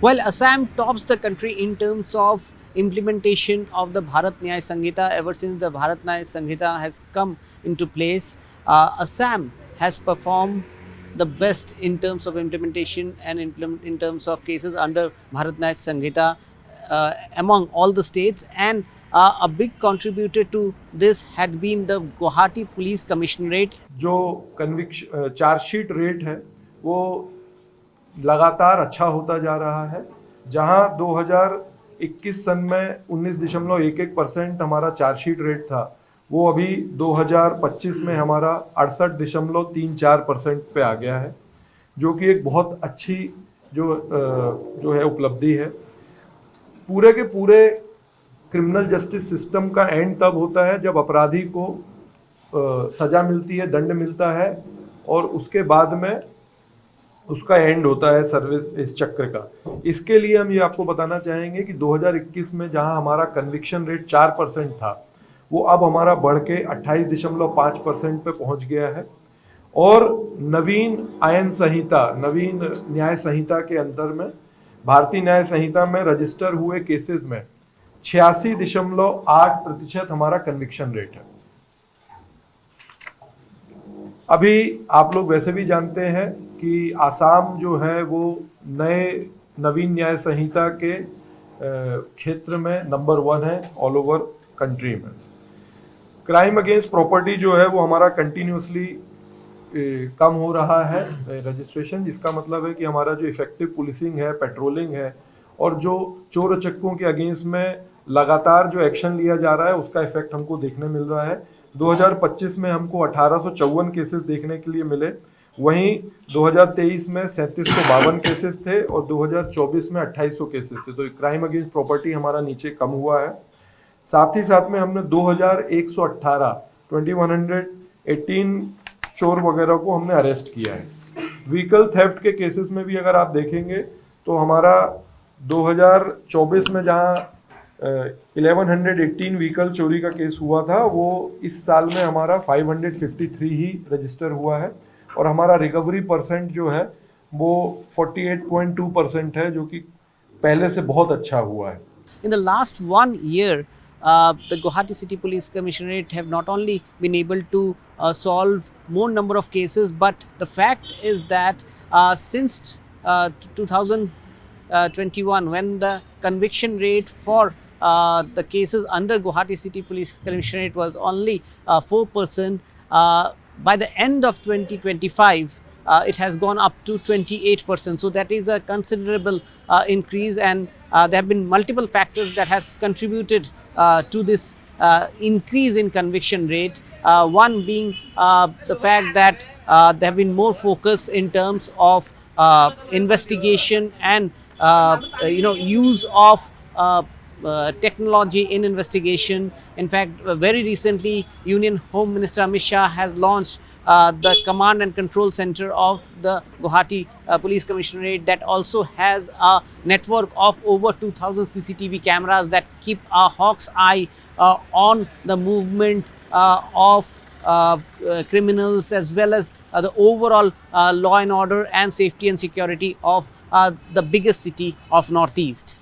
While Assam tops the country in terms of implementation of the Bharat Nyaya Sanhita, ever since the Bharat Nyaya Sanhita has come into place, Assam has performed the best in terms of implementation and in terms of cases under Bharat Nyaya Sanhita among all the states, and a big contributor to this had been the Guwahati Police Commissionerate. जो conviction chargesheet rate है वो लगातार अच्छा होता जा रहा है। जहां 2021 सन में 19.11% हमारा चार्जशीट रेट था, वो अभी 2025 में हमारा 68.34% पे आ गया है, जो कि एक बहुत अच्छी जो है उपलब्धि है। पूरे के पूरे क्रिमिनल जस्टिस सिस्टम का एंड तब होता है जब अपराधी को सज़ा मिलती है, दंड मिलता है, और उसके बाद में उसका एंड होता है सर्विस इस चक्र का। इसके लिए हम ये आपको बताना चाहेंगे कि 2021 में जहां हमारा कन्विक्शन रेट 4% था, वो अब हमारा बढ़ के 28.5% पे पहुंच गया है। और नवीन आयन संहिता, नवीन न्याय संहिता के अंदर में, भारतीय न्याय संहिता में रजिस्टर हुए केसेस में 86.8% हमारा कन्विक्शन रेट है। अभी आप लोग वैसे भी जानते हैं कि आसाम जो है वो नवीन न्याय संहिता के क्षेत्र में नंबर 1 है ऑल ओवर कंट्री में। क्राइम अगेंस्ट प्रॉपर्टी जो है वो हमारा कंटिन्यूसली कम हो रहा है रजिस्ट्रेशन, जिसका मतलब है कि हमारा जो इफेक्टिव पुलिसिंग है, पेट्रोलिंग है, और जो चोर चक्कों के अगेंस्ट में लगातार जो एक्शन लिया जा रहा है उसका इफेक्ट हमको देखने मिल रहा है। 2025 में हमको 1854 केसेस देखने के लिए मिले, वहीं 2023 में 3752 केसेस थे और 2024 में 2800 केसेस थे। तो क्राइम अगेंस्ट प्रॉपर्टी हमारा नीचे कम हुआ है। साथ ही साथ में हमने 2118 चोर वगैरह को हमने अरेस्ट किया है। व्हीकल थेफ्ट के केसेस में भी अगर आप देखेंगे तो हमारा 2024 में जहां 1118 व्हीकल चोरी का केस हुआ था, वो इस साल में हमारा 553 ही रजिस्टर हुआ है, और हमारा रिकवरी परसेंट जो है वो 48.2% है, जो कि पहले से बहुत अच्छा हुआ है। In the last 1 year, the Guwahati City Police Commissionerate have not only been able to solve more number of cases, but the fact is that since 2021, when the conviction rate for the cases under Guwahati City Police Commissionerate was only 4%, by the end of 2025, it has gone up to 28%. So that is a considerable increase, and there have been multiple factors that has contributed to this increase in conviction rate. One being the fact that there have been more focus in terms of investigation and use of technology in investigation. In fact, very recently, Union Home Minister Amit Shah has launched the Command and Control Center of the Guwahati Police Commissionerate, that also has a network of over 2000 CCTV cameras that keep a hawk's eye on the movement of criminals, as well as the overall law and order and safety and security of the biggest city of Northeast.